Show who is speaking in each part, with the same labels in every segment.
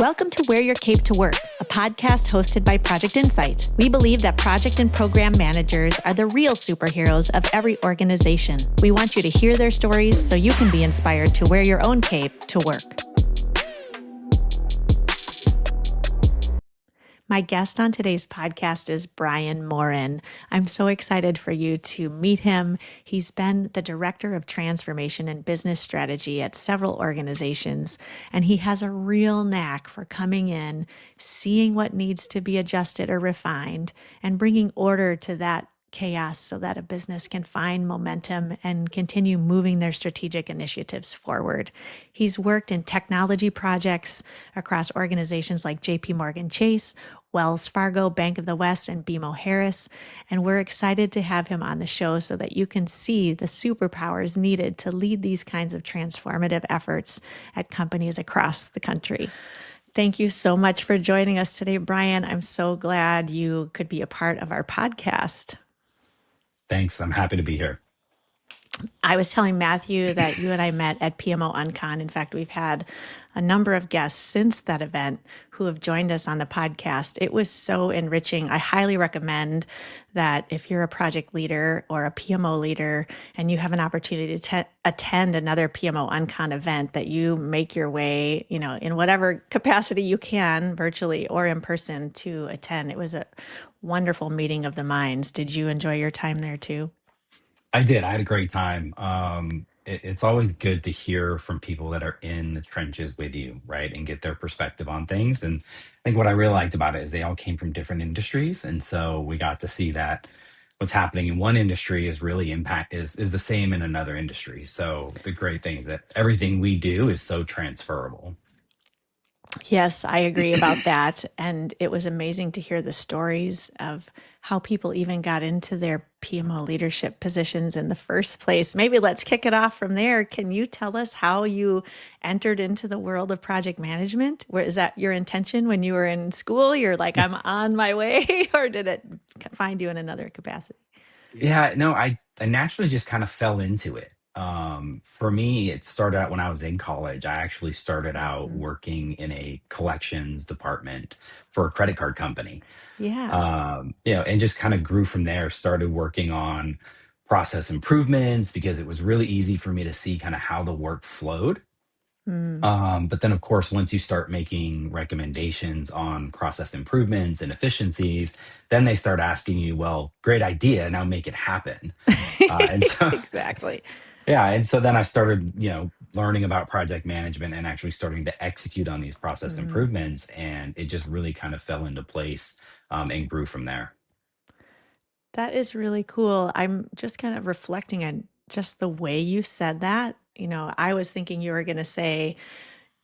Speaker 1: Welcome to Wear Your Cape to Work, a podcast hosted by Project Insight. We believe that project and program managers are the real superheroes of every organization. We want you to hear their stories so you can be inspired to wear your own cape to work. My guest on today's podcast is Brian Morin. I'm so excited for you to meet him. He's been the Director of Transformation and Business Strategy at several organizations, and he has a real knack for coming in, seeing what needs to be adjusted or refined, and bringing order to that chaos so that a business can find momentum and continue moving their strategic initiatives forward. He's worked in technology projects across organizations like JP Chase, Wells Fargo, Bank of the West, and BMO Harris, and we're excited to have him on the show so that you can see the superpowers needed to lead these kinds of transformative efforts at companies across the country. Thank you so much for joining us today, Brian. I'm so glad you could be a part of our podcast.
Speaker 2: Thanks. I'm happy to be here.
Speaker 1: I was telling Mathew that you and I met at PMO Uncon. In fact, we've had a number of guests since that event who have joined us on the podcast. It was so enriching. I highly recommend that if you're a project leader or a PMO leader and you have an opportunity to attend another PMO Uncon event, that you make your way, in whatever capacity you can, virtually or in person, to attend. It was a wonderful meeting of the minds. Did you enjoy your time there too?
Speaker 2: I did. I had a great time. It's always good to hear from people that are in the trenches with you, right? And get their perspective on things. And I think what I really liked about it is they all came from different industries. And so we got to see that what's happening in one industry is really is the same in another industry. So the great thing is that everything we do is so transferable.
Speaker 1: Yes, I agree about that. And it was amazing to hear the stories of how people even got into their PMO leadership positions in the first place. Maybe let's kick it off from there. Can you tell us how you entered into the world of project management? Is that your intention when you were in school? You're like, I'm on my way, or did it find you in another capacity?
Speaker 2: Yeah, no, I naturally just kind of fell into it. For me, it started out when I was in college. I actually started out working in a collections department for a credit card company.
Speaker 1: Yeah.
Speaker 2: And just kind of grew from there. Started working on process improvements because it was really easy for me to see kind of how the work flowed.
Speaker 1: Mm.
Speaker 2: But then, of course, once you start making recommendations on process improvements and efficiencies, then they start asking you, well, great idea, now make it happen. And so,
Speaker 1: Exactly.
Speaker 2: yeah. And so then I started, learning about project management and actually starting to execute on these process improvements. And it just really kind of fell into place and grew from there.
Speaker 1: That is really cool. I'm just kind of reflecting on just the way you said that. I was thinking you were going to say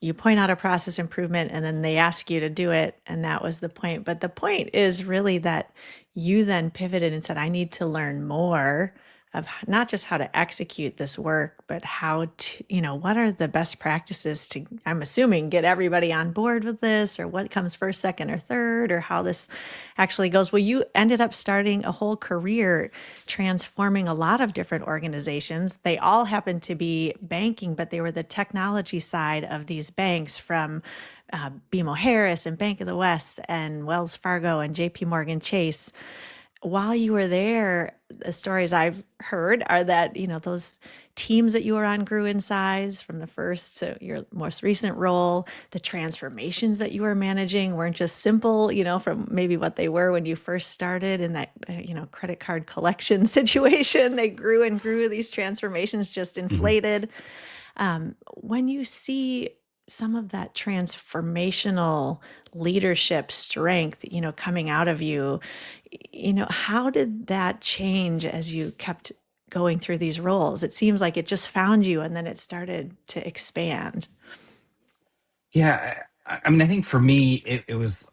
Speaker 1: you point out a process improvement and then they ask you to do it. And that was the point. But the point is really that you then pivoted and said, I need to learn more of not just how to execute this work, but how to, what are the best practices to, I'm assuming, get everybody on board with this, or what comes first, second, or third, or how this actually goes. Well, you ended up starting a whole career transforming a lot of different organizations. They all happened to be banking, but they were the technology side of these banks, from BMO Harris and Bank of the West and Wells Fargo and JP Chase. While you were there, the stories I've heard are that, those teams that you were on grew in size from the first to your most recent role. The transformations that you were managing weren't just simple, from maybe what they were when you first started in that, credit card collection situation. They grew and grew. These transformations just inflated. When you see some of that transformational leadership strength, coming out of you, how did that change as you kept going through these roles? It seems like it just found you and then it started to expand.
Speaker 2: Yeah. I mean, I think for me, it was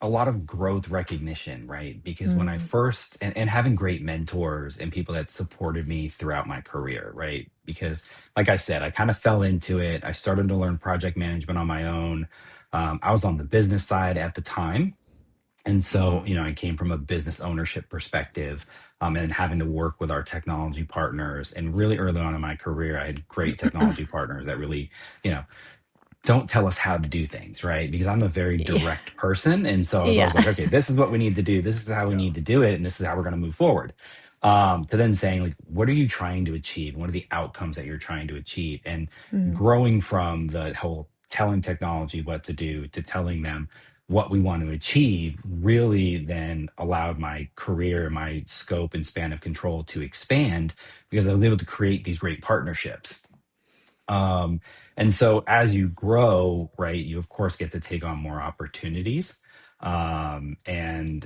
Speaker 2: a lot of growth recognition, right? Because when I first, and having great mentors and people that supported me throughout my career, right? Because, like I said, I kind of fell into it. I started to learn project management on my own. I was on the business side at the time. And so, I came from a business ownership perspective, and having to work with our technology partners. And really early on in my career, I had great technology partners that really, you know, don't tell us how to do things, right? Because I'm a very
Speaker 1: Yeah.
Speaker 2: direct person. And so I was
Speaker 1: Yeah.
Speaker 2: always like, okay, this is what we need to do. This is how we
Speaker 3: Yeah.
Speaker 2: need to do it. And this is how we're going to move forward. To then saying, like, what are you trying to achieve? What are the outcomes that you're trying to achieve? And
Speaker 1: Mm,
Speaker 2: growing from the whole telling technology what to do to telling them what we want to achieve really then allowed my career, my scope and span of control to expand because I was able to create these great partnerships. Um, and so as you grow, right, you of course get to take on more opportunities. And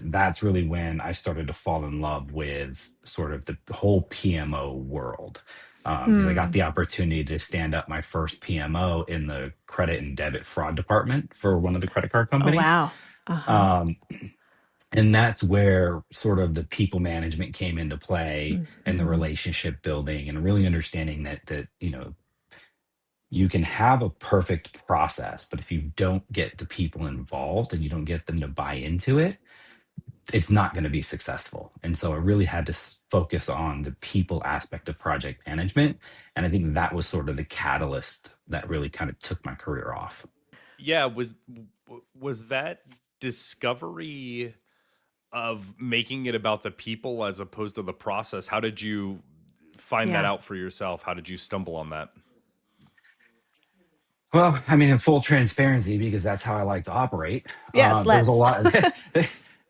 Speaker 2: that's really when I started to fall in love with sort of the whole PMO world. Because I got
Speaker 1: mm.
Speaker 2: the opportunity to stand up my first PMO in the credit and debit fraud department for one of the credit card
Speaker 1: Oh,
Speaker 2: companies.
Speaker 1: wow. Uh-huh.
Speaker 2: Um, and that's where sort of the people management came into play and the
Speaker 1: Mhm.
Speaker 2: relationship building and really understanding that you can have a perfect process, but if you don't get the people involved and you don't get them to buy into it, it's not going to be successful. And so I really had to focus on the people aspect of project management. And I think that was sort of the catalyst that really kind of took my career off.
Speaker 3: Yeah, was that discovery of making it about the people as opposed to the process? How did you find that
Speaker 1: Yeah.
Speaker 3: out for yourself? How did you stumble on that?
Speaker 2: Well, I mean, in full transparency, because that's how I like to operate.
Speaker 1: Yes,
Speaker 2: There was a
Speaker 1: let's.
Speaker 2: lot.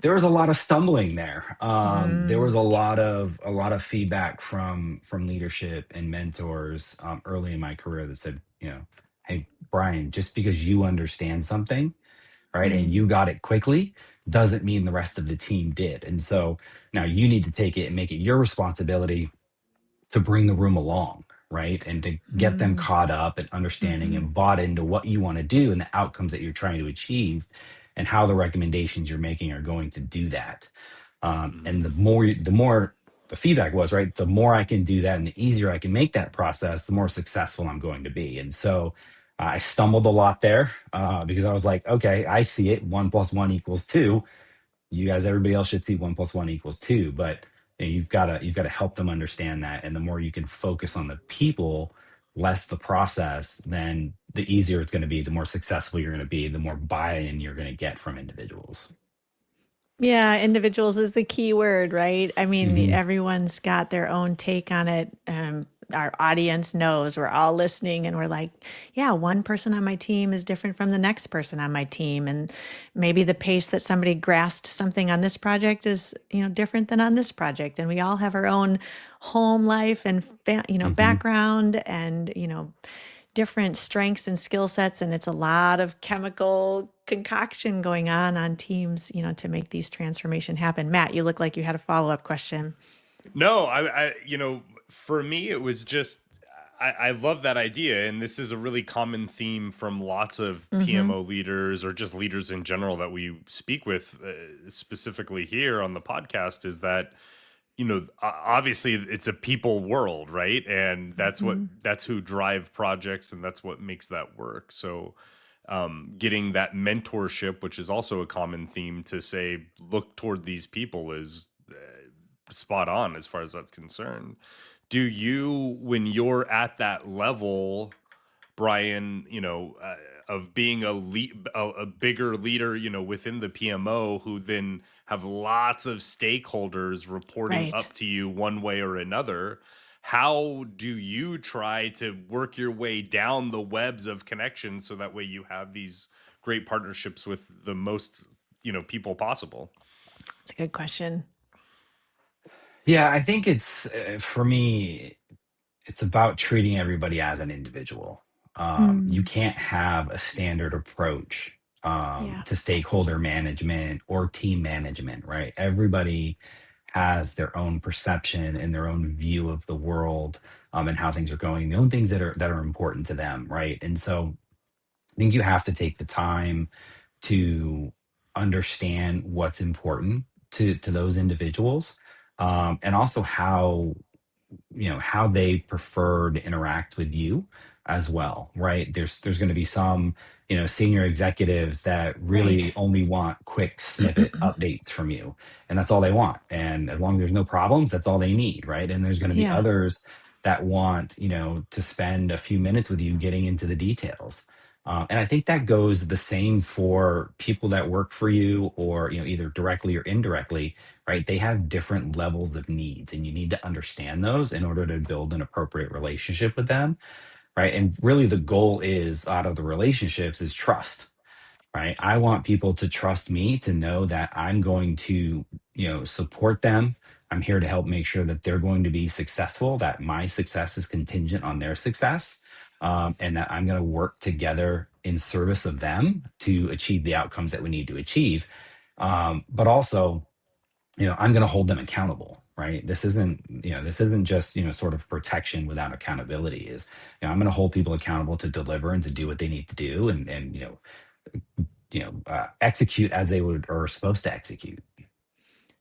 Speaker 2: There was a lot of stumbling there. There was
Speaker 1: Mm,
Speaker 2: a lot of feedback from leadership and mentors early in my career that said, hey, Brian, just because you understand something, right, and
Speaker 1: mm,
Speaker 2: you got it quickly, doesn't mean the rest of the team did. And so now you need to take it and make it your responsibility to bring the room along, right? And to get them
Speaker 1: mm,
Speaker 2: caught up and understanding
Speaker 1: mhm,
Speaker 2: and bought into what you want to do and the outcomes that you're trying to achieve and how the recommendations you're making are going to do that.
Speaker 3: Mhm.
Speaker 2: And the more the feedback was, right, the more I can do that and the easier I can make that process, the more successful I'm going to be. And so I stumbled a lot there because I was like, okay, I see it. 1+1 = 2. You guys, everybody else should see 1+1 = 2, but you've got to help them understand that. And the more you can focus on the people, less the process, then the easier it's going to be, the more successful you're going to be, the more buy-in you're going to get from individuals.
Speaker 1: Yeah, individuals is the key word, right? I mean,
Speaker 2: Hmm.
Speaker 1: everyone's got their own take on it. Our audience knows we're all listening and we're like, yeah, one person on my team is different from the next person on my team. And maybe the pace that somebody grasped something on this project is, different than on this project. And we all have our own home life and,
Speaker 2: Hmm.
Speaker 1: background and, different strengths and skill sets, and it's a lot of chemical concoction going on teams, to make these transformation happen. Matt, you look like you had a follow-up question.
Speaker 3: No, for me, it was just, I love that idea. And this is a really common theme from lots of
Speaker 1: Mm-hmm.
Speaker 3: PMO leaders or just leaders in general that we speak with, specifically here on the podcast, is that, obviously it's a people world, right? And
Speaker 1: Mm-hmm.
Speaker 3: that's who drive projects and that's what makes that work. So, getting that mentorship, which is also a common theme, to say, look toward these people, is spot on as far as that's concerned. Do you, when you're at that level, Brian, of being a bigger leader, within the PMO, who then have lots of stakeholders reporting
Speaker 1: Right.
Speaker 3: up to you one way or another, how do you try to work your way down the webs of connection so that way you have these great partnerships with the most, people possible?
Speaker 1: It's a good question.
Speaker 2: Yeah, I think it's for me, it's about treating everybody as an individual. You
Speaker 1: Mm,
Speaker 2: can't have a standard approach
Speaker 1: yeah.
Speaker 2: to stakeholder management or team management, right? Everybody has their own perception and their own view of the world and how things are going, the own things that are important to them, right? And so I think you have to take the time to understand what's important to those individuals and also how they prefer to interact with you as well, right? There's going to be some senior executives that
Speaker 1: Right.
Speaker 2: really only want quick snippet updates from you, and that's all they want, and as long as there's no problems, that's all they need, right? And there's going to be
Speaker 1: Yeah.
Speaker 2: others that want to spend a few minutes with you getting into the details. And I think that goes the same for people that work for you, or either directly or indirectly, right? They have different levels of needs, and you need to understand those in order to build an appropriate relationship with them, right? And really, the goal is out of the relationships is trust, right? I want people to trust me, to know that I'm going to, support them. I'm here to help make sure that they're going to be successful, that my success is contingent on their success, and that I'm going to work together in service of them to achieve the outcomes that we need to achieve. But also, I'm going to hold them accountable, right? This isn't just, sort of protection without accountability. Is, I'm going to hold people accountable to deliver and to do what they need to do, and execute as they would or are supposed to execute.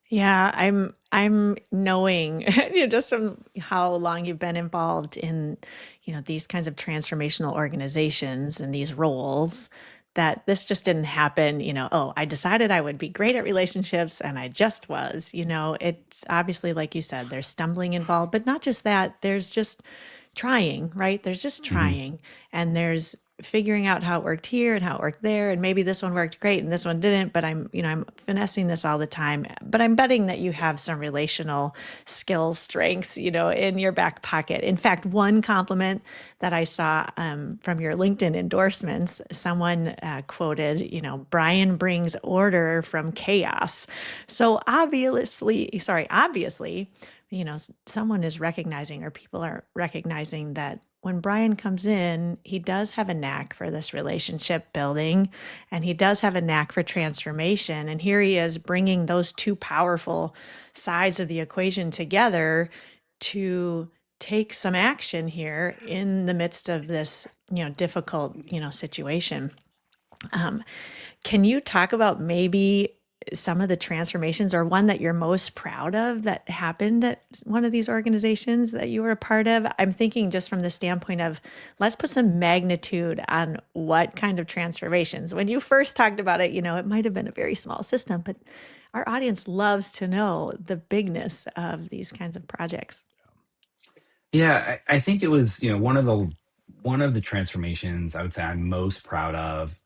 Speaker 1: Yeah, I'm knowing, just from how long you've been involved in, these kinds of transformational organizations and these roles, that this just didn't happen, oh, I decided I would be great at relationships and I just was, it's obviously, like you said, there's stumbling involved, but not just that, there's just trying, right? There's just
Speaker 2: Mhm.
Speaker 1: trying, and there's figuring out how it worked here and how it worked there, and maybe this one worked great and this one didn't, but I'm finessing this all the time. But I'm betting that you have some relational skill strengths, in your back pocket. In fact, one compliment that I saw from your LinkedIn endorsements, someone quoted, Brian brings order from chaos. So obviously, someone is recognizing, or people are recognizing, that when Brian comes in, he does have a knack for this relationship building, and he does have a knack for transformation. And here he is bringing those two powerful sides of the equation together to take some action here in the midst of this, difficult, situation. Um, can you talk about maybe some of the transformations, or one that you're most proud of that happened at one of these organizations that you were a part of? I'm thinking just from the standpoint of, let's put some magnitude on what kind of transformations. When you first talked about it, it might have been a very small system, but our audience loves to know the bigness of these kinds of projects.
Speaker 2: Yeah, I think it was, one of the transformations I would say I'm most proud of,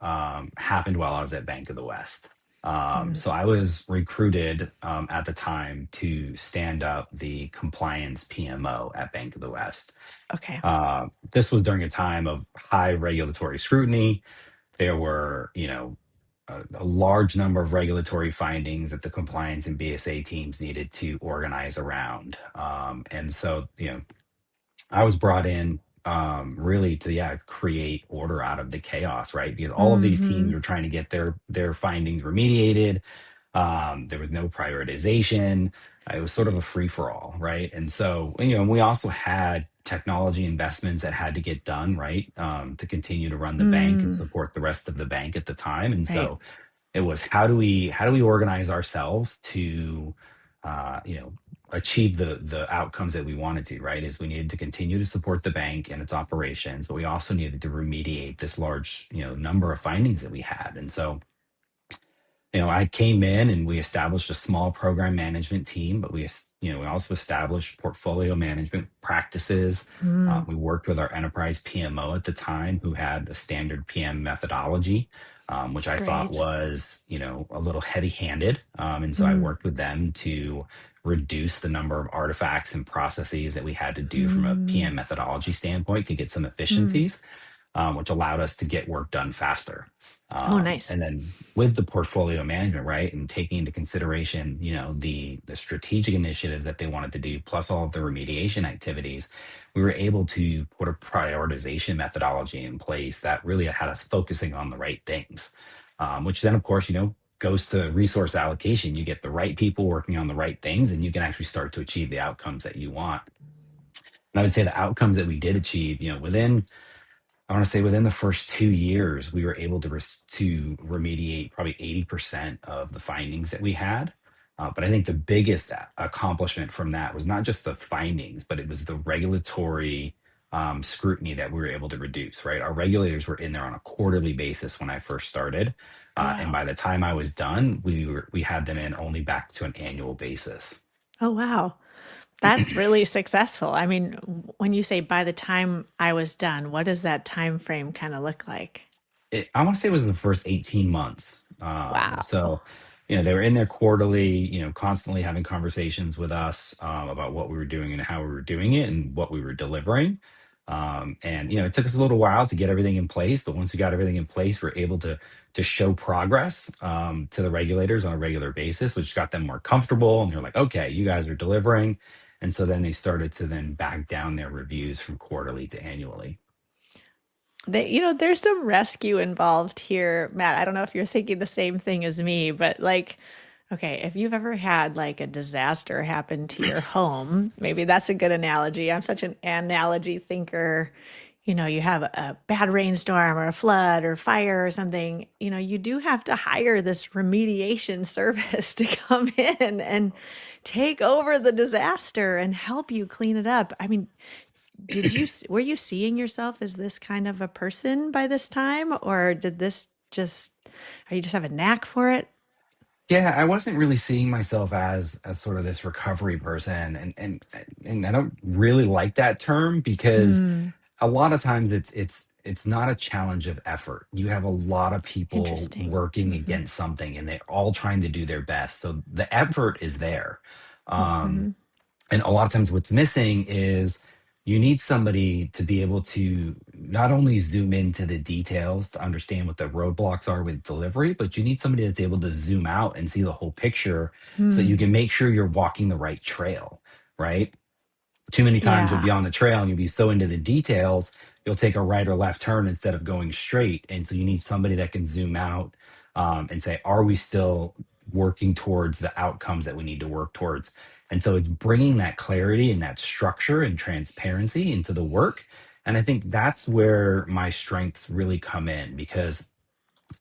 Speaker 2: happened while I was at Bank of the West.
Speaker 1: Mm,
Speaker 2: So I was recruited, at the time, to stand up the compliance PMO at Bank of the West.
Speaker 1: okay.
Speaker 2: This was during a time of high regulatory scrutiny. There were, a large number of regulatory findings that the compliance and BSA teams needed to organize around. And so, I was brought in, really to, create order out of the chaos, right? Because all of these
Speaker 1: Mm-hmm.
Speaker 2: teams were trying to get their findings remediated. There was no prioritization. It was sort of a free for all, right? And so, we also had technology investments that had to get done, right, to continue to run the bank and
Speaker 1: Mm,
Speaker 2: support the rest of the bank at the time. And
Speaker 1: right.
Speaker 2: so, it was, how do we organize ourselves to, achieve the outcomes that we wanted to, right? Is we needed to continue to support the bank and its operations, but we also needed to remediate this large, number of findings that we had. And so, I came in and we established a small program management team, but we also established portfolio management practices.
Speaker 1: Mm,
Speaker 2: We worked with our enterprise PMO at the time, who had a standard PM methodology, which I thought
Speaker 1: great.
Speaker 2: was, a little heavy-handed. And so I
Speaker 1: Mm,
Speaker 2: worked with them to reduce the number of artifacts and processes that we had to do from a
Speaker 1: mm,
Speaker 2: PM methodology standpoint to get some
Speaker 1: mm.
Speaker 2: efficiencies, which allowed us to get work done faster.
Speaker 1: Oh, nice.
Speaker 2: And then with the portfolio management, right, and taking into consideration, the strategic initiatives that they wanted to do, plus all of the remediation activities, we were able to put a prioritization methodology in place that really had us focusing on the right things, which then, of course, goes to resource allocation. You get the right people working on the right things, and you can actually start to achieve the outcomes that you want. And I would say the outcomes that we did achieve, I want to say within the first 2 years, we were able to remediate probably 80% of the findings that we had. But I think the biggest accomplishment from that was not just the findings, but it was the regulatory, scrutiny that we were able to reduce, right? Our regulators were in there on a quarterly basis when I first started.
Speaker 1: Oh,
Speaker 2: And
Speaker 1: wow.
Speaker 2: by the time I was done, we had them in only back to an annual basis.
Speaker 1: Oh, wow. That's really successful. I mean, when you say by the time I was done, what does that time frame kind of look like?
Speaker 2: I want to say it was in the first 18 months.
Speaker 1: Wow.
Speaker 2: So, they were in there quarterly, constantly having conversations with us about what we were doing and how we were doing it and what we were delivering. And it took us a little while to get everything in place, but once we got everything in place, we're able to show progress to the regulators on a regular basis, which got them more comfortable. And they're like, okay, you guys are delivering. And so then they started to then back down their reviews from quarterly to annually.
Speaker 1: There's some rescue involved here, Matt. I don't know if you're thinking the same thing as me, but like, okay, if you've ever had like a disaster happen to your home, maybe that's a good analogy. I'm such an analogy thinker. You have a bad rainstorm or a flood or fire or something, you do have to hire this remediation service to come in and take over the disaster and help you clean it up. I mean, were you seeing yourself as this kind of a person by this time, or are you just have a knack for it?
Speaker 2: Yeah, I wasn't really seeing myself as sort of this recovery person, and I don't really like that term because
Speaker 1: Hmm.
Speaker 2: a lot of times it's not a challenge of effort. You have a lot of people
Speaker 1: Interesting.
Speaker 2: working
Speaker 1: Hmm.
Speaker 2: against something, and they're all trying to do their best. So the effort is there. Um,
Speaker 1: Hmm.
Speaker 2: and a lot of times what's missing is you need somebody to be able to not only zoom into the details to understand what the roadblocks are with delivery, but you need somebody that's able to zoom out and see the whole picture so that you
Speaker 1: Hmm.
Speaker 2: can make sure you're walking the right trail, right? Too many times you'll
Speaker 1: Yeah.
Speaker 2: be on the trail and you'll be so into the details, you'll take a right or left turn instead of going straight. And so you need somebody that can zoom out and say, are we still working towards the outcomes that we need to work towards? And so it's bringing that clarity and that structure and transparency into the work. And I think that's where my strengths really come in because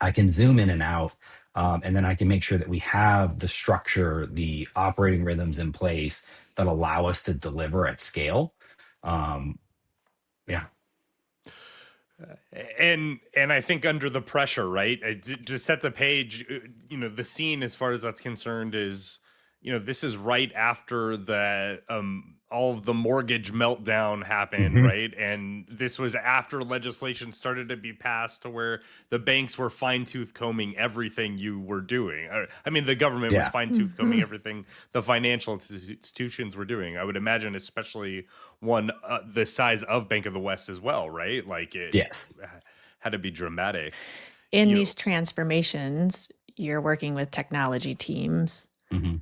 Speaker 2: I can zoom in and out. And then I can make sure that we have the structure, the operating rhythms in place that allow us to deliver at scale. Um, yeah.
Speaker 3: And I think under the pressure, right, to set the page, the scene as far as that's concerned is, this is right after the all of the mortgage meltdown happened,
Speaker 2: Hmm.
Speaker 3: right? And this was after legislation started to be passed to where the banks were fine-tooth combing everything you were doing. I mean, the government was
Speaker 2: Yeah.
Speaker 3: fine-tooth combing
Speaker 1: Hmm.
Speaker 3: everything the financial institutions were doing. I would imagine, especially one the size of Bank of the West as well, right? Like it
Speaker 2: Yes.
Speaker 3: had to be dramatic.
Speaker 1: In
Speaker 3: You
Speaker 1: these transformations, you're working with technology teams.
Speaker 2: Hmm.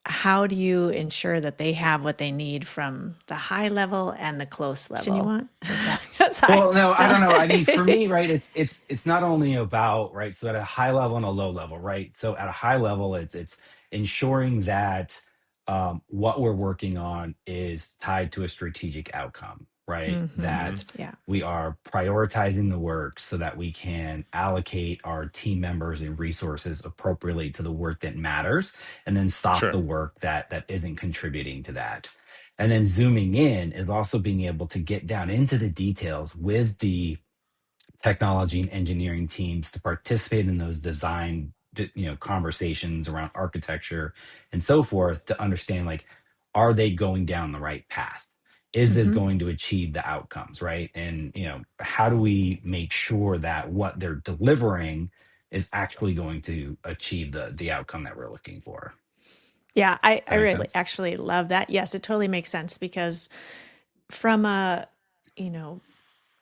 Speaker 1: How do you ensure that they have what they need from the high level and the close level? You want? Is that, sorry.
Speaker 2: Well, no, I don't know. I mean, for
Speaker 1: No.
Speaker 2: me, right, it's not only about, right, so at a high level and a low level, right? So at a high level, it's ensuring that what we're working on is tied to a strategic outcome, right?
Speaker 1: Hmm.
Speaker 3: Mhm.
Speaker 2: That
Speaker 1: Yeah.
Speaker 2: we are prioritizing the work so that we can allocate our team members and resources appropriately to the work that matters, and then stop the
Speaker 3: Sure.
Speaker 2: work that isn't contributing to that. And then zooming in is also being able to get down into the details with the technology and engineering teams to participate in those design, conversations around architecture and so forth to understand, like, are they going down the right path? Is this
Speaker 1: Hmm.
Speaker 2: going to achieve the outcomes, right? And, how do we make sure that what they're delivering is actually going to achieve the outcome that we're looking for?
Speaker 1: Yeah, I
Speaker 2: Does that make
Speaker 1: really
Speaker 2: sense?
Speaker 1: actually love that. Yes, it totally makes sense because from you know,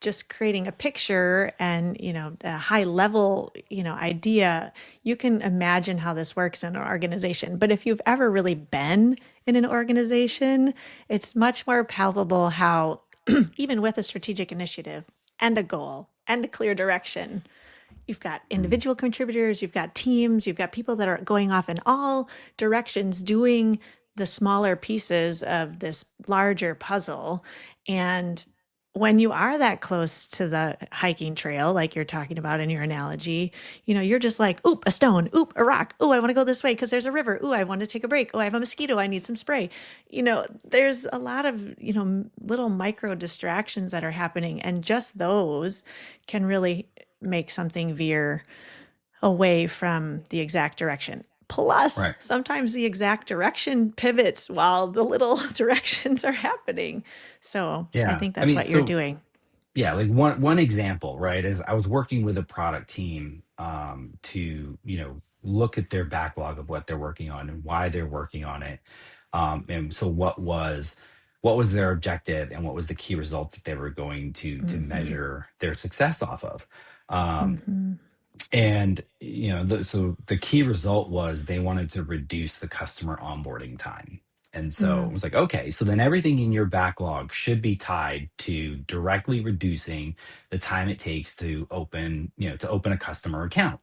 Speaker 1: just creating a picture and, a high level, idea, you can imagine how this works in an organization. But if you've ever really been in an organization, it's much more palpable how, even with a strategic initiative and a goal and a clear direction, you've got
Speaker 2: Mm.
Speaker 1: individual contributors, you've got teams, you've got people that are going off in all directions doing the smaller pieces of this larger puzzle. And when you are that close to the hiking trail, like you're talking about in your analogy, you're just like, oop, a stone, oop, a rock. Oh, I want to go this way because there's a river. Oh, I want to take a break. Oh, I have a mosquito. I need some spray. There's a lot of, little micro distractions that are happening. And just those can really make something veer away from the exact direction. Plus,
Speaker 2: Right.
Speaker 1: sometimes the exact direction pivots while the little directions are happening. So I
Speaker 2: Yeah.
Speaker 1: think
Speaker 2: I
Speaker 1: that's
Speaker 2: mean,
Speaker 1: what you're
Speaker 2: so
Speaker 1: doing.
Speaker 2: Yeah, like one example, right, is I was working with a product team to, look at their backlog of what they're working on and why they're working on it. And so what was their objective and what was the key results that they were going to
Speaker 1: Mm-hmm.
Speaker 2: measure their success off of. Um,
Speaker 1: Mm-hmm.
Speaker 2: and so the key result was they wanted to reduce the customer onboarding time. And so it
Speaker 1: Mm.
Speaker 2: was like, okay, so then everything in your backlog should be tied to directly reducing the time it takes to open a customer account.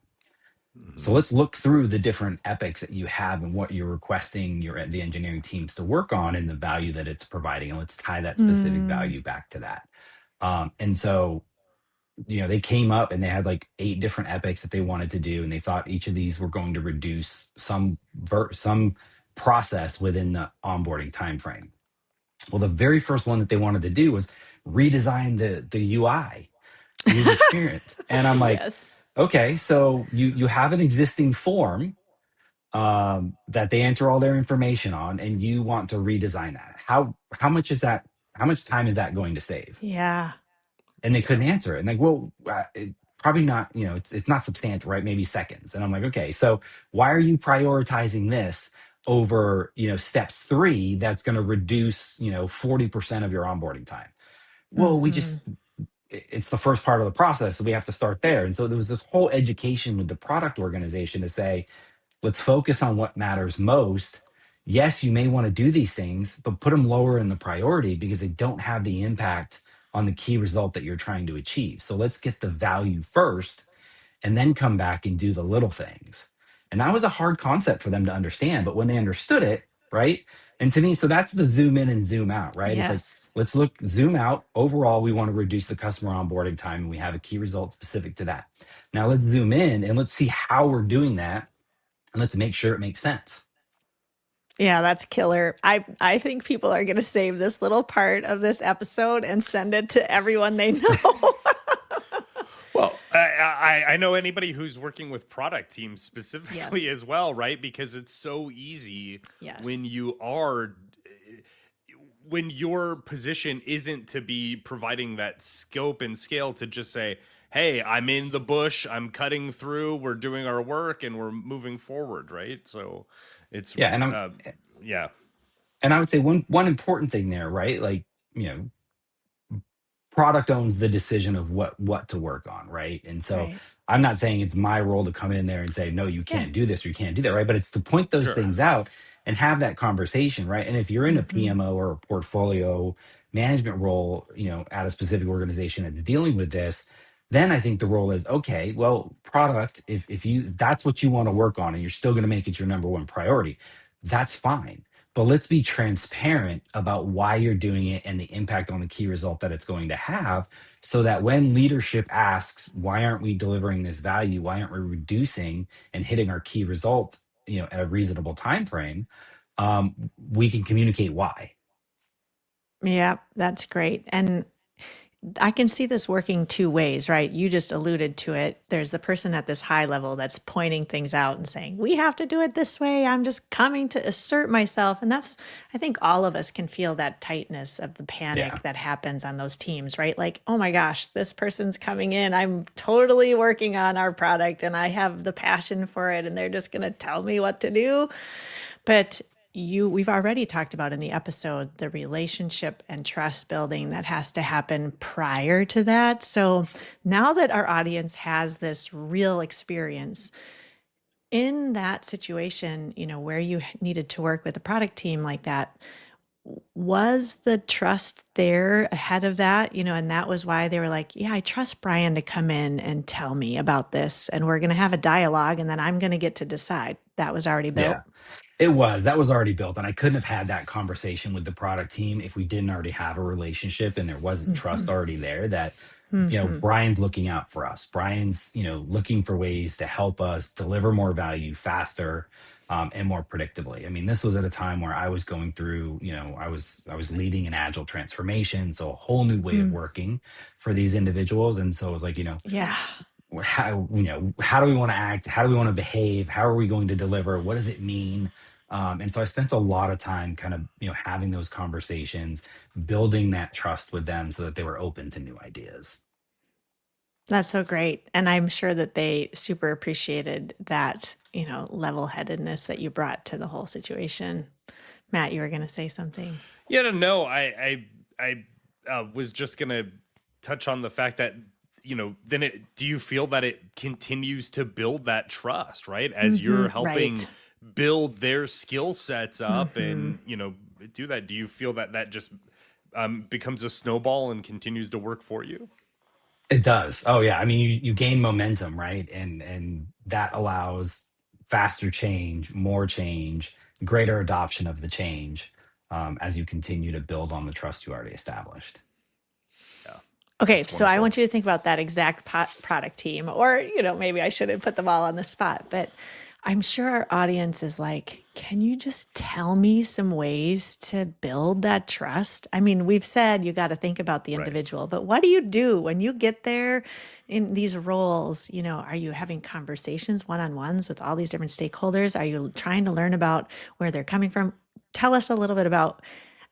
Speaker 2: So
Speaker 3: Mhm.
Speaker 2: let's look through the different epics that you have and what you're requesting the engineering teams to work on and the value that it's providing, and let's tie that specific
Speaker 1: Mm.
Speaker 2: value back to that. And so they came up and they had like 8 different epics that they wanted to do, and they thought each of these were going to reduce some process within the onboarding time frame. Well, the very first one that they wanted to do was redesign the UI, the user experience. And I'm like,
Speaker 1: Yes.
Speaker 2: okay, so you have an existing form that they enter all their information on, and you want to redesign that. How much is that? How much time is that going to save?
Speaker 1: Yeah.
Speaker 2: And they
Speaker 3: Yeah.
Speaker 2: couldn't answer it. And like, well, probably not. It's not substantial, right? Maybe seconds. And I'm like, okay, so why are you prioritizing this over step 3 that's going to reduce 40% of your onboarding time? Well,
Speaker 1: Mm-hmm.
Speaker 2: it's the first part of the process, so we have to start there. And so there was this whole education with the product organization to say, let's focus on what matters most. Yes, you may want to do these things, but put them lower in the priority because they don't have the impact on the key result that you're trying to achieve. So let's get the value first and then come back and do the little things. And that was a hard concept for them to understand. But when they understood it, right? And to me, so that's the zoom in and zoom out, right? It's like,
Speaker 1: Yes.
Speaker 2: let's zoom out. Overall, we want to reduce the customer onboarding time, and we have a key result specific to that. Now let's zoom in and let's see how we're doing that, and let's make sure it makes sense.
Speaker 1: Yeah, that's killer. I think people are going to save this little part of this episode and send it to everyone they know.
Speaker 3: Well, I know anybody who's working with product teams specifically
Speaker 1: Yes.
Speaker 3: as well, right? Because it's so easy
Speaker 1: Yes.
Speaker 3: when when your position isn't to be providing that scope and scale to just say, hey, I'm in the bush, I'm cutting through, we're doing our work, and we're moving forward, right? So it's,
Speaker 2: Yeah, and
Speaker 3: uh, yeah,
Speaker 2: I would say one important thing there, right? Like, you know, product owns the decision of what to work on, right? And so
Speaker 1: Right.
Speaker 2: I'm not saying it's my role to come in there and say, no, you
Speaker 1: Yeah.
Speaker 2: can't do this or you can't do that, right? But it's to point those
Speaker 3: sure.
Speaker 2: things out and have that conversation, right? And if you're in a
Speaker 1: Mm-hmm.
Speaker 2: PMO or a portfolio management role, at a specific organization and dealing with this, then I think the role is, okay, well, product, if you that's what you want to work on and you're still going to make it your number one priority, that's fine, but let's be transparent about why you're doing it and the impact on the key result that it's going to have, so that when leadership asks, why aren't we delivering this value? Why aren't we reducing and hitting our key result, at a reasonable time frame? We can communicate why.
Speaker 1: Yeah, that's great. And I can see this working two ways, right? You just alluded to it. There's the person at this high level that's pointing things out and saying, we have to do it this way. I'm just coming to assert myself. And I think all of us can feel that tightness of the
Speaker 2: Yeah.
Speaker 1: panic that happens on those teams, right? Like, oh my gosh, this person's coming in. I'm totally working on our product and I have the passion for it. And they're just going to tell me what to do. But we've already talked about in the episode the relationship and trust building that has to happen prior to that. So now that our audience has this real experience in that situation, where you needed to work with a product team like that, was the trust there ahead of that, and that was why they were like, yeah, I trust Brian to come in and tell me about this, and we're going to have a dialogue, and then I'm going to get to decide. That was already built.
Speaker 2: Yeah. That was already built, and I couldn't have had that conversation with the product team if we didn't already have a relationship and there wasn't trust
Speaker 1: Hmm.
Speaker 2: already there, that
Speaker 1: Hmm.
Speaker 2: Brian's looking out for us. Brian's looking for ways to help us deliver more value faster, and more predictably. I mean, this was at a time where I was going through, I was leading an agile transformation, so a whole new way of working for these individuals. And so it was like,
Speaker 1: Yeah.
Speaker 2: how do we want to act? How do we want to behave? How are we going to deliver? What does it mean? And so I spent a lot of time kind of, having those conversations, building that trust with them so that they were open to new ideas.
Speaker 1: That's so great. And I'm sure that they super appreciated that, level-headedness that you brought to the whole situation. Matt, you were going to say something.
Speaker 3: Yeah, no, I was just gonna touch on the fact that then do you feel that it continues to build that trust, right? As you're helping
Speaker 1: Right.
Speaker 3: build their skill sets up
Speaker 1: Hmm.
Speaker 3: and do that, do you feel that that just becomes a snowball and continues to work for you?
Speaker 2: It does. Oh yeah. I mean, you gain momentum, right? And that allows faster change, greater adoption of the change, as you continue to build on the trust you already established.
Speaker 3: Yeah,
Speaker 1: Okay,
Speaker 3: that's
Speaker 1: so I
Speaker 3: wonderful.
Speaker 1: want you to think about that exact product team, or, maybe I shouldn't put them all on the spot, but I'm sure our audience is like, can you just tell me some ways to build that trust? I mean, we've said you got to think about the
Speaker 3: Right.
Speaker 1: individual, but what do you do when you get there in these roles? Are you having conversations, one-on-ones with all these different stakeholders? Are you trying to learn about where they're coming from? Tell us a little bit about.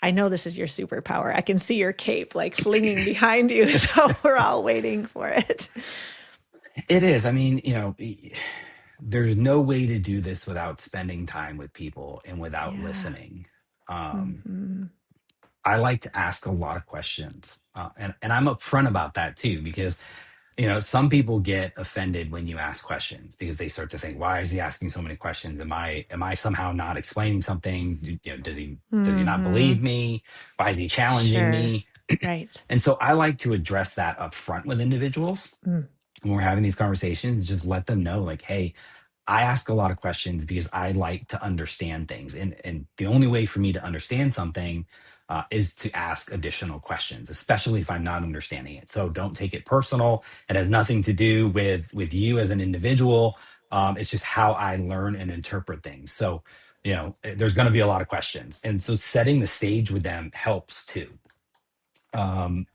Speaker 1: I know this is your superpower. I can see your cape like flinging behind you. So we're all waiting for it.
Speaker 2: It is. I mean, there's no way to do this without spending time with people and without
Speaker 1: Yeah.
Speaker 2: listening. Um,
Speaker 1: Hmm.
Speaker 2: I like to ask a lot of questions, and I'm upfront about that too, because some people get offended when you ask questions because they start to think, why is he asking so many questions? Am I somehow not explaining something? Does he not
Speaker 1: Hmm.
Speaker 2: believe me? Why is he challenging
Speaker 1: Sure.
Speaker 2: me?
Speaker 1: Right.
Speaker 2: And so I like to address that up front with individuals
Speaker 1: Mm.
Speaker 2: when we're having these conversations, just let them know, like, hey, I ask a lot of questions because I like to understand things. And the only way for me to understand something is to ask additional questions, especially if I'm not understanding it. So don't take it personal. It has nothing to do with you as an individual. It's just how I learn and interpret things. So, there's going to be a lot of questions. And so setting the stage with them helps too. Um,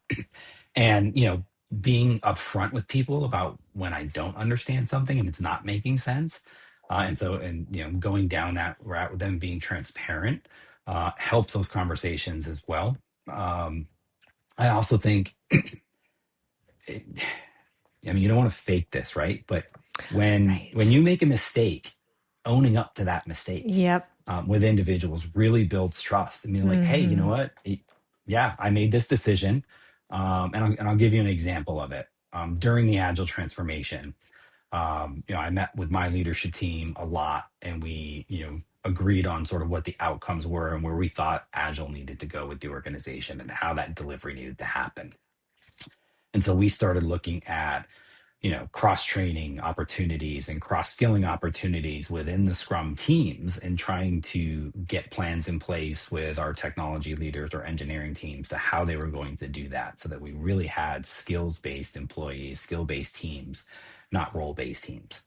Speaker 2: and being upfront with people about when I don't understand something and it's not making sense, and going down that route with them, being transparent, helps those conversations as well. I also think, I mean, you don't want to fake this, right? But when
Speaker 1: Right.
Speaker 2: you make a mistake, owning up to that mistake,
Speaker 1: Yep.
Speaker 2: with individuals really builds trust. I mean, like, hey, you know
Speaker 1: Hmm.
Speaker 2: what? Yeah, I made this decision, and I'll give you an example of it. During the Agile transformation, I met with my leadership team a lot, and we, agreed on sort of what the outcomes were and where we thought Agile needed to go with the organization and how that delivery needed to happen. And so we started looking at, cross training opportunities and cross skilling opportunities within the Scrum teams, and trying to get plans in place with our technology leaders or engineering teams to how they were going to do that, so that we really had skills based employees, skill based teams, not role based teams.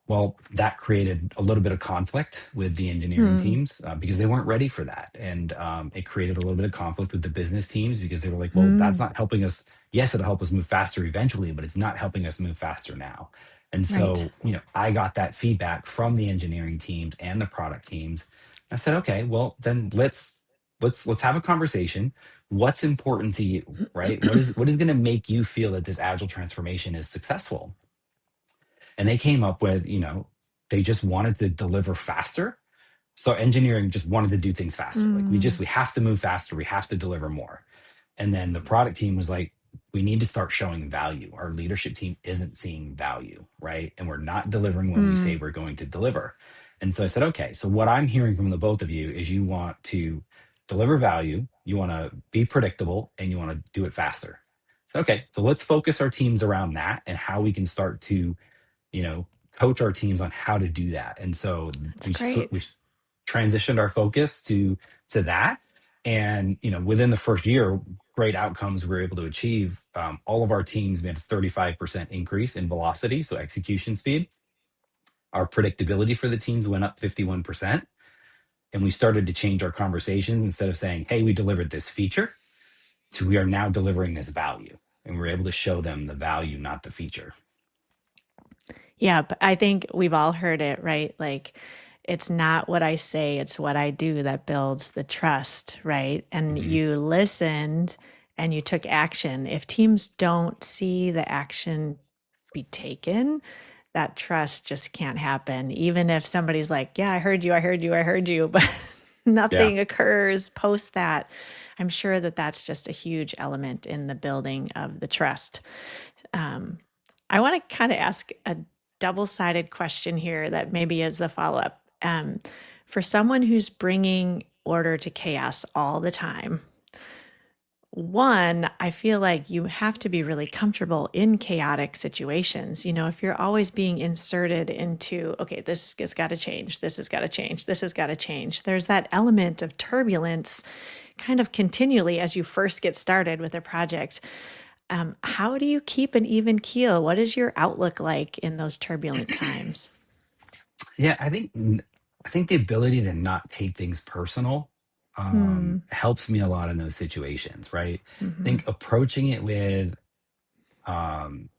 Speaker 2: Well, that created a little bit of conflict with the engineering
Speaker 1: Hmm.
Speaker 2: teams, because they weren't ready for that. And it created a little bit of conflict with the business teams because they were like, well, that's
Speaker 1: Mm.
Speaker 2: not helping us. Yes, it'll help us move faster eventually, but it's not helping us move faster now. And
Speaker 1: Right.
Speaker 2: so, I got that feedback from the engineering teams and the product teams. I said, okay, well, then let's have a conversation. What's important to you, right? What is going to make you feel that this agile transformation is successful? And they came up with, they just wanted to deliver faster. So engineering just wanted to do things faster. Like,
Speaker 1: Mm.
Speaker 2: we have to move faster, we have to deliver more. And then the product team was like, we need to start showing value. Our leadership team isn't seeing value, right? And we're not delivering when we say
Speaker 1: Mm.
Speaker 2: we're going to deliver. And so I said, okay, so what I'm hearing from the both of you is you want to deliver value, you want to be predictable, and you want to do it faster. So, okay, so let's focus our teams around that and how we can start to, coach our teams on how to do that. And so
Speaker 1: That's great.
Speaker 2: we transitioned our focus to that. And within the first year, great outcomes we were able to achieve. All of our teams made a 35% increase in velocity, so execution speed. Our predictability for the teams went up 51%. And we started to change our conversations. Instead of saying, hey, we delivered this feature, to we are now delivering this value. And we're able to show them the value, not the feature.
Speaker 1: Yeah, but I think we've all heard it, right? Like, it's not what I say, it's what I do that builds the trust, right? And
Speaker 2: Hmm.
Speaker 1: you listened and you took action. If teams don't see the action be taken, that trust just can't happen. Even if somebody's like, yeah, I heard you, I heard you, I heard you, but
Speaker 2: Yeah.
Speaker 1: nothing occurs post that. I'm sure that that's just a huge element in the building of the trust. Um, I want to kind of ask a double-sided question here that maybe is the follow-up. For someone who's bringing order to chaos all the time, one, I feel like you have to be really comfortable in chaotic situations. You know, if you're always being inserted into, okay, this has got to change, this has got to change, this has got to change, there's that element of turbulence kind of continually as you first get started with a project. How do you keep an even keel? What is your outlook like in those turbulent times?
Speaker 2: Yeah, I think the ability to not take things personal
Speaker 1: Hmm.
Speaker 2: helps me a lot in those situations, right? I
Speaker 1: Mm-hmm.
Speaker 2: think um,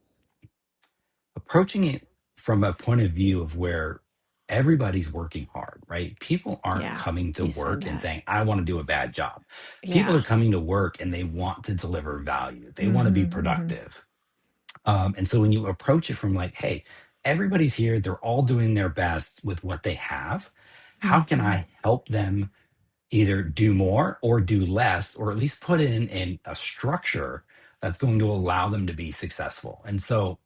Speaker 2: approaching it from a point of view of where everybody's working hard, right? People aren't
Speaker 1: Yeah,
Speaker 2: coming to
Speaker 1: you said
Speaker 2: work and
Speaker 1: that.
Speaker 2: saying, I want to do a bad job. People are
Speaker 1: Yeah.
Speaker 2: coming to work and they want to deliver value. They want to be
Speaker 1: Mm-hmm. Mm-hmm.
Speaker 2: productive. And so when you approach it from like, hey, everybody's here, they're all doing their best with what they have. How can
Speaker 1: Mm-hmm.
Speaker 2: I help them either do more or do less, or at least put in a structure that's going to allow them to be successful? And so,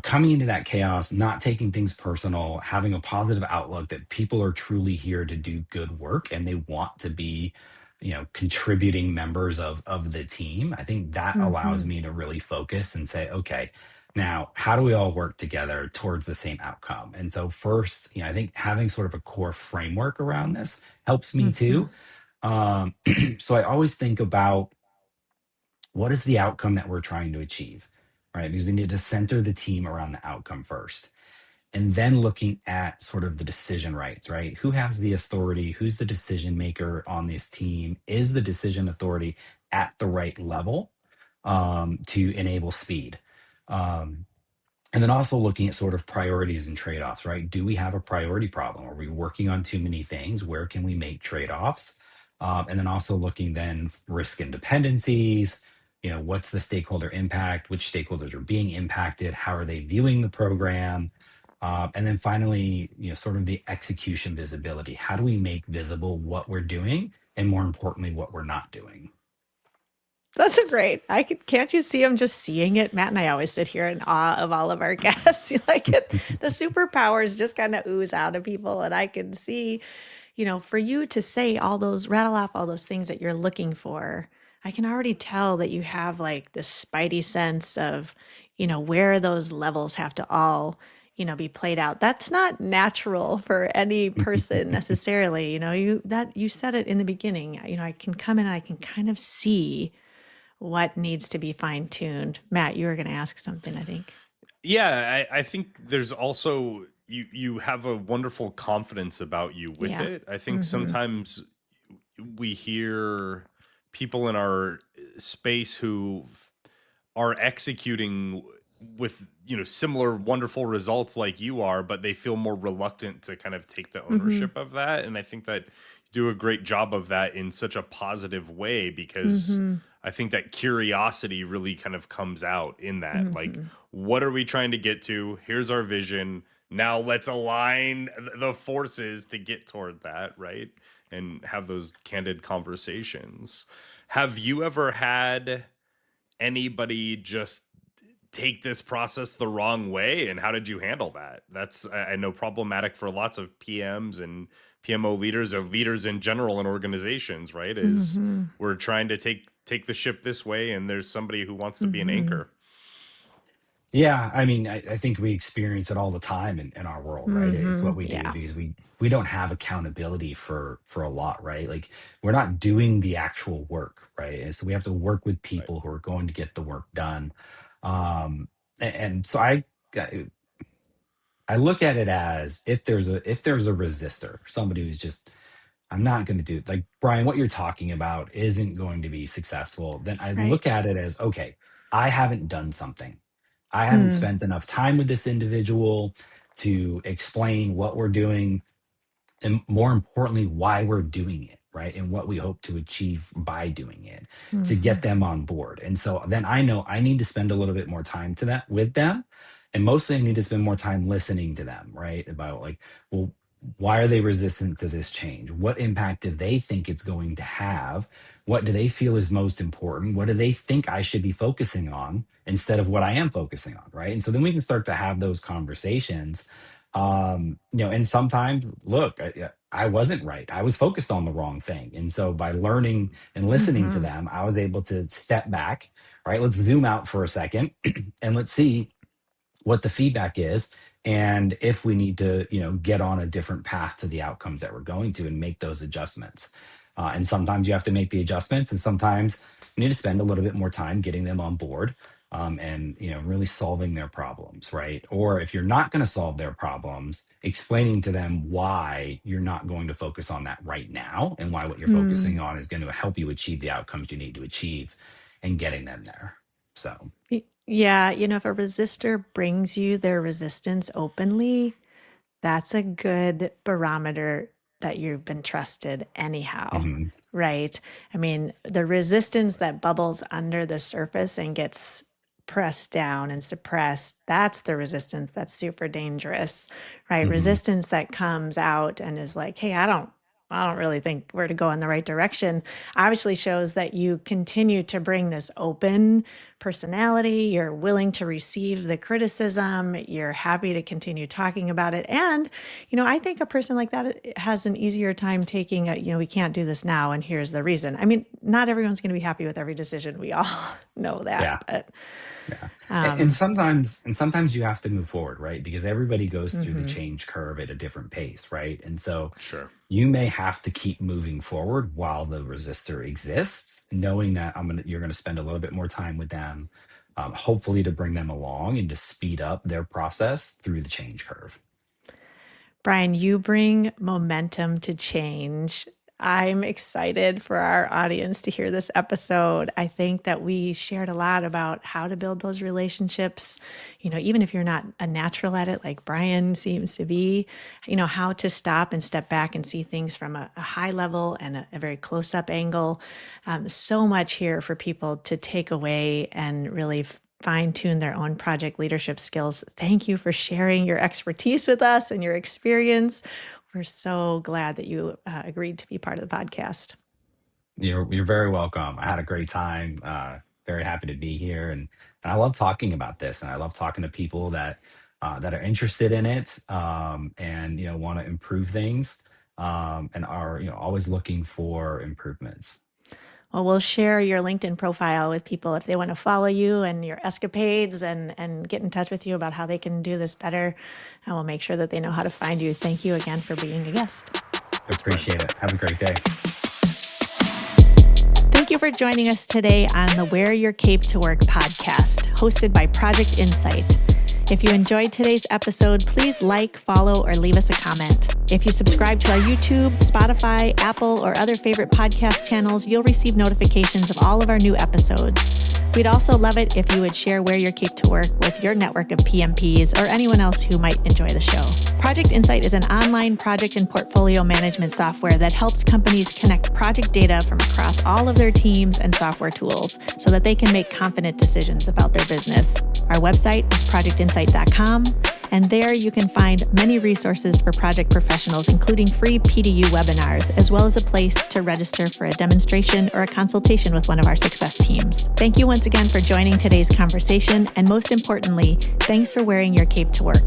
Speaker 2: coming into that chaos, not taking things personal, having a positive outlook that people are truly here to do good work and they want to be, contributing members of the team. I think that
Speaker 1: Mm-hmm.
Speaker 2: allows me to really focus and say, okay, now how do we all work together towards the same outcome? And so first, I think having sort of a core framework around this helps me
Speaker 1: Mm-hmm.
Speaker 2: too. So I always think about what is the outcome that we're trying to achieve, right? Because we need to center the team around the outcome first. And then looking at sort of the decision rights, right? Who has the authority? Who's the decision maker on this team? Is the decision authority at the right level to enable speed? Um, and then also looking at sort of priorities and trade offs, right? Do we have a priority problem? Are we working on too many things? Where can we make trade offs? And then also looking then risk and dependencies. What's the stakeholder impact? Which stakeholders are being impacted? How are they viewing the program? And then finally, sort of the execution visibility. How do we make visible what we're doing? And more importantly, what we're not doing?
Speaker 1: That's a great. Can't you see I'm just seeing it? Matt and I always sit here in awe of all of our guests. The superpowers just kind of ooze out of people. And I can see, for you to say all those, rattle off all those things that you're looking for, I can already tell that you have like this spidey sense of, where those levels have to all, be played out. That's not natural for any person necessarily. You said it in the beginning. I can come in and I can kind of see what needs to be fine tuned. Matt, you were going to ask something, I think.
Speaker 3: Yeah, I think there's also you have a wonderful confidence about you with
Speaker 1: Yeah.
Speaker 3: it. I think
Speaker 1: Mm-hmm.
Speaker 3: sometimes we hear people in our space who are executing with similar wonderful results like you are, but they feel more reluctant to kind of take the
Speaker 1: Mm-hmm.
Speaker 3: ownership of that. And I think that you do a great job of that in such a positive way, because
Speaker 1: Mm-hmm.
Speaker 3: I think that curiosity really kind of comes out in that. Like,
Speaker 1: Mm-hmm.
Speaker 3: what are we trying to get to? Here's our vision. Now let's align the forces to get toward that, right? And have those candid conversations. Have you ever had anybody just take this process the wrong way, and how did you handle that? That's, I know, problematic for lots of PMs and PMO leaders, or leaders in general in organizations, right? Is
Speaker 1: Mm-hmm.
Speaker 3: we're trying to take the ship this way, and there's somebody who wants to be an
Speaker 1: Mm-hmm.
Speaker 3: anchor.
Speaker 2: Yeah, I mean, I think we experience it all the time in our world, right? It's
Speaker 1: Mm-hmm.
Speaker 2: what we do
Speaker 1: Yeah.
Speaker 2: because we don't have accountability for a lot, right? Like we're not doing the actual work, right? And so we have to work with
Speaker 3: Right.
Speaker 2: people who are going to get the work done. And so I look at it as if there's a resistor, somebody who's just I'm not going to do like Brian, what you're talking about isn't going to be successful, then I
Speaker 1: Right.
Speaker 2: look at it as okay, I haven't done something. I haven't
Speaker 1: Hmm.
Speaker 2: spent enough time with this individual. to explain what we're doing, and more importantly, why we're doing it, right? And what we hope to achieve by doing it, to
Speaker 1: Mm-hmm.
Speaker 2: get them on board. And so then I know I need to spend a little bit more time to that with them. And mostly I need to spend more time listening to them, right? About like, well, why are they resistant to this change? What impact do they think it's going to have? What do they feel is most important? What do they think I should be focusing on instead of what I am focusing on, right? And so then we can start to have those conversations. And sometimes, look, I wasn't right. I was focused on the wrong thing. And so by learning and listening to
Speaker 1: Mm-hmm.
Speaker 2: them, I was able to step back, right? Let's zoom out for a second and let's see what the feedback is, and if we need to get on a different path to the outcomes that we're going to and make those adjustments. And sometimes you have to make the adjustments, and sometimes you need to spend a little bit more time getting them on board, and really solving their problems, right? Or if you're not going to solve their problems, explaining to them why you're not going to focus on that right now, and why what you're
Speaker 1: Mm.
Speaker 2: focusing on is going to help you achieve the outcomes you need to achieve, and getting them there. So
Speaker 1: Yeah, if a resistor brings you their resistance openly, that's a good barometer that you've been trusted anyhow,
Speaker 2: mhm,
Speaker 1: right? I mean, the resistance that bubbles under the surface and gets pressed down and suppressed, that's the resistance that's super dangerous, right?
Speaker 2: mhm.
Speaker 1: Resistance that comes out and is like, hey, I don't really think we're to go in the right direction, obviously shows that you continue to bring this open personality. You're willing to receive the criticism. You're happy to continue talking about it. And, I think a person like that has an easier time taking we can't do this now, and here's the reason. I mean, not everyone's going to be happy with every decision. We all know that,
Speaker 2: Yeah.
Speaker 1: but,
Speaker 2: Yeah. And
Speaker 1: um,
Speaker 2: sometimes you have to move forward, right? Because everybody goes through the
Speaker 1: mhm.
Speaker 2: change curve at a different pace, right? And so
Speaker 3: Sure.
Speaker 2: you may have to keep moving forward while the resistor exists, knowing that you're gonna spend a little bit more time with them, hopefully to bring them along and to speed up their process through the change curve.
Speaker 1: Brian, you bring momentum to change. I'm excited for our audience to hear this episode. I think that we shared a lot about how to build those relationships, even if you're not a natural at it, like Brian seems to be, how to stop and step back and see things from a high level and a very close up angle. So much here for people to take away and really fine tune their own project leadership skills. Thank you for sharing your expertise with us and your experience. We're so glad that you agreed to be part of the podcast.
Speaker 2: You're very welcome. I had a great time. Very happy to be here, and I love talking about this, and I love talking to people that are interested in it, and want to improve things, and are always looking for improvements.
Speaker 1: Well, we'll share your LinkedIn profile with people if they want to follow you and your escapades and get in touch with you about how they can do this better. And we'll make sure that they know how to find you. Thank you again for being a guest.
Speaker 3: Thanks, Brian.
Speaker 2: Appreciate it. Have a great day.
Speaker 1: Thank you for joining us today on the Wear Your Cape to Work podcast, hosted by Project Insight. If you enjoyed today's episode, please like, follow, or leave us a comment. If you subscribe to our YouTube, Spotify, Apple, or other favorite podcast channels, you'll receive notifications of all of our new episodes. We'd also love it if you would share Wear Your Cape to Work with your network of PMPs or anyone else who might enjoy the show. Project Insight is an online project and portfolio management software that helps companies connect project data from across all of their teams and software tools so that they can make confident decisions about their business. Our website is projectinsight.com, and there you can find many resources for project professionals, including free PDU webinars, as well as a place to register for a demonstration or a consultation with one of our success teams. Thank you once again for joining today's conversation, and most importantly, thanks for wearing your cape to work.